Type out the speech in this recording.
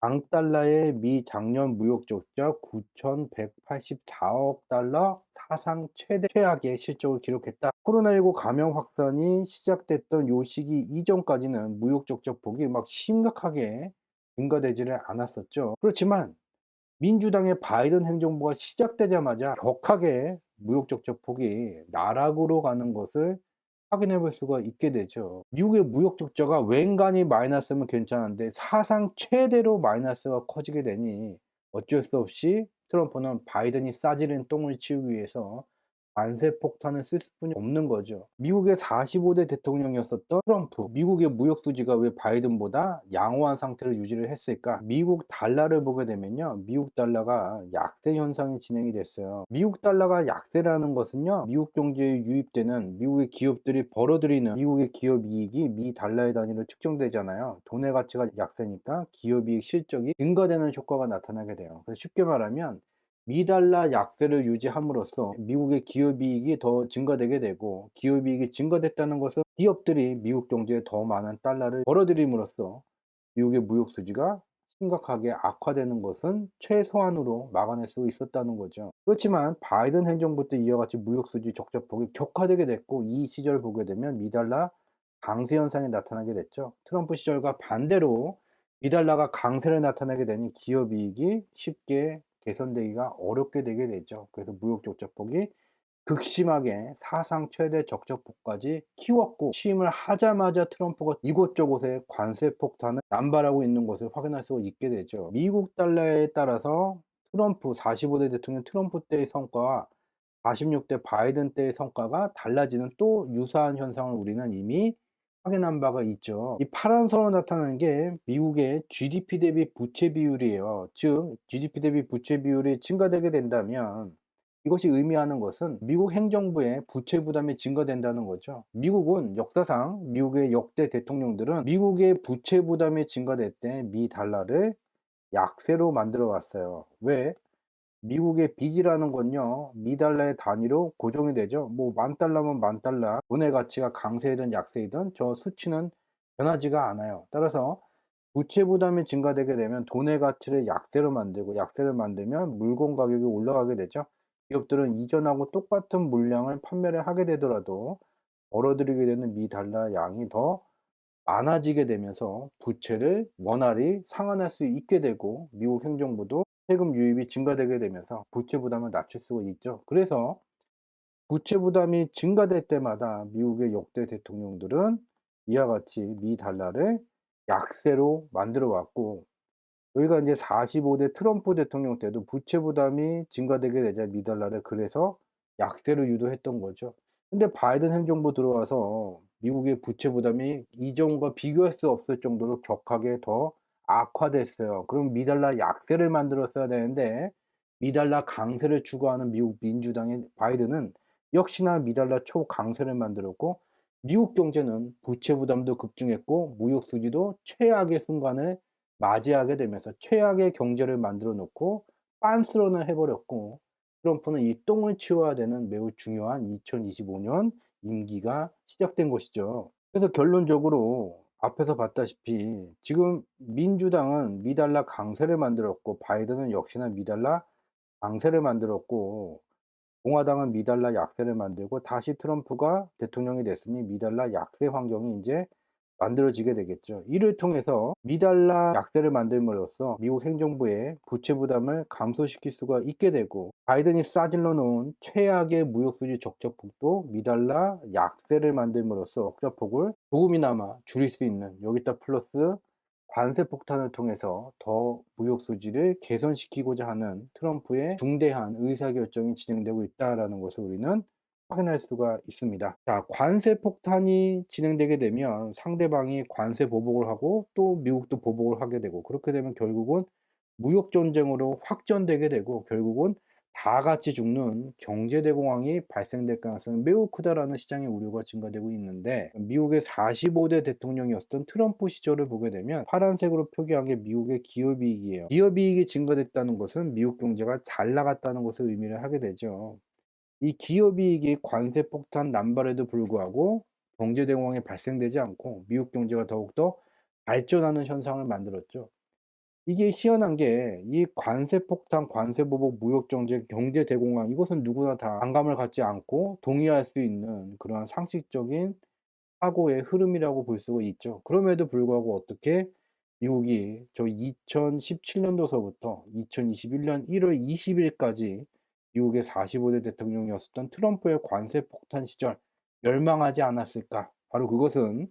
강달러의 미 작년 무역 적자 9,184억 달러, 사상 최악의 실적을 기록했다. 코로나19 감염 확산이 시작됐던 요 시기 이전까지는 무역 적자 폭이 막 심각하게 증가되지를 않았었죠. 그렇지만 민주당의 바이든 행정부가 시작되자마자 격하게 무역 적자 폭이 나락으로 가는 것을 확인해 볼 수가 있게 되죠. 미국의 무역 적자가 웬간히 마이너스면 괜찮은데 사상 최대로 마이너스가 커지게 되니 어쩔 수 없이 트럼프는 바이든이 싸지른 똥을 치우기 위해서 관세 폭탄을 쓸 수뿐이 없는 거죠. 미국의 45대 대통령이었었던 트럼프, 미국의 무역 수지가 왜 바이든보다 양호한 상태를 유지를 했을까? 미국 달러를 보게 되면요, 미국 달러가 약세 현상이 진행이 됐어요. 미국 달러가 약세라는 것은요, 미국 경제에 유입되는 미국의 기업들이 벌어들이는 미국의 기업 이익이 미 달러의 단위로 측정되잖아요. 돈의 가치가 약세니까 기업 이익 실적이 증가되는 효과가 나타나게 돼요. 그래서 쉽게 말하면 미달러 약세를 유지함으로써 미국의 기업이익이 더 증가되게 되고, 기업이익이 증가됐다는 것은 기업들이 미국 경제에 더 많은 달러를 벌어들임으로써 미국의 무역 수지가 심각하게 악화되는 것은 최소한으로 막아낼 수 있었다는 거죠. 그렇지만 바이든 행정부 때 이와 같이 무역 수지 적자폭이 격화되게 됐고, 이 시절을 보게 되면 미달러 강세 현상이 나타나게 됐죠. 트럼프 시절과 반대로 미달러가 강세를 나타내게 되니 기업이익이 쉽게 개선되기가 어렵게 되게 되죠. 그래서 무역 적자폭이 극심하게 사상 최대 적자폭까지 키웠고, 취임을 하자마자 트럼프가 이곳저곳에 관세 폭탄을 남발하고 있는 것을 확인할 수가 있게 되죠. 미국 달러에 따라서 트럼프 45대 대통령 트럼프 때의 성과와 46대 바이든 때의 성과가 달라지는 또 유사한 현상을 우리는 이미 확인한 바가 있죠. 이 파란 선으로 나타나는 게 미국의 GDP 대비 부채 비율이에요. 즉 GDP 대비 부채 비율이 증가되게 된다면 이것이 의미하는 것은 미국 행정부의 부채 부담이 증가된다는 거죠. 미국은 역사상 미국의 역대 대통령들은 미국의 부채 부담이 증가될 때 미 달러를 약세로 만들어 왔어요. 왜? 미국의 빚이라는 건요, 미달러의 단위로 고정이 되죠. 뭐 만 달러면 만 달러, 돈의 가치가 강세이든 약세이든 저 수치는 변하지가 않아요. 따라서 부채 부담이 증가되게 되면 돈의 가치를 약세로 만들고, 약세를 만들면 물건 가격이 올라가게 되죠. 기업들은 이전하고 똑같은 물량을 판매를 하게 되더라도 벌어들이게 되는 미 달러 양이 더 많아지게 되면서 부채를 원활히 상환할 수 있게 되고, 미국 행정부도 세금 유입이 증가되게 되면서 부채 부담을 낮출 수가 있죠. 그래서 부채 부담이 증가될 때마다 미국의 역대 대통령들은 이와 같이 미 달러를 약세로 만들어 왔고, 여기가 이제 45대 트럼프 대통령 때도 부채 부담이 증가되게 되자 미 달러를 그래서 약세로 유도했던 거죠. 근데 바이든 행정부 들어와서 미국의 부채 부담이 이전과 비교할 수 없을 정도로 격하게 더 악화됐어요. 그럼 미 달러 약세를 만들었어야 되는데 미 달러 강세를 추구하는 미국 민주당의 바이든은 역시나 미 달러 초강세를 만들었고, 미국 경제는 부채 부담도 급증했고 무역 수지도 최악의 순간을 맞이하게 되면서 최악의 경제를 만들어 놓고 빤스런을 해 버렸고, 트럼프는 이 똥을 치워야 되는 매우 중요한 2025년 임기가 시작된 것이죠. 그래서 결론적으로 앞에서 봤다시피 지금 민주당은 미달라 강세를 만들었고, 바이든은 역시나 미달라 강세를 만들었고, 공화당은 미달라 약세를 만들고, 다시 트럼프가 대통령이 됐으니 미달라 약세 환경이 이제 만들어지게 되겠죠. 이를 통해서 미달라 약세를 만들므로써 미국 행정부의 부채 부담을 감소시킬 수가 있게 되고, 바이든이 싸질러 놓은 최악의 무역 수지 적자폭도 미달라 약세를 만들므로써 적자폭을 조금이나마 줄일 수 있는, 여기다 플러스 관세 폭탄을 통해서 더 무역 수지를 개선시키고자 하는 트럼프의 중대한 의사결정이 진행되고 있다라는 것을 우리는 확인할 수가 있습니다. 자, 관세 폭탄이 진행되게 되면 상대방이 관세 보복을 하고 또 미국도 보복을 하게 되고, 그렇게 되면 결국은 무역 전쟁으로 확전되게 되고, 결국은 다 같이 죽는 경제 대공황이 발생될 가능성이 매우 크다라는 시장의 우려가 증가되고 있는데, 미국의 45대 대통령이었던 트럼프 시절을 보게 되면 파란색으로 표기한 게 미국의 기업이익이에요. 기업이익이 증가됐다는 것은 미국 경제가 잘 나갔다는 것을 의미를 하게 되죠. 이 기업이익이 관세 폭탄 남발에도 불구하고 경제 대공황이 발생되지 않고 미국 경제가 더욱더 발전하는 현상을 만들었죠. 이게 희한한 게 이 관세 폭탄, 관세 보복, 무역 정책, 경제 대공황 이것은 누구나 다 반감을 갖지 않고 동의할 수 있는 그러한 상식적인 사고의 흐름이라고 볼 수가 있죠. 그럼에도 불구하고 어떻게 미국이 저 2017 년도서부터 2021년 1월 20 일까지 미국의 45대 대통령이었었던 트럼프의 관세 폭탄 시절 멸망하지 않았을까? 바로 그것은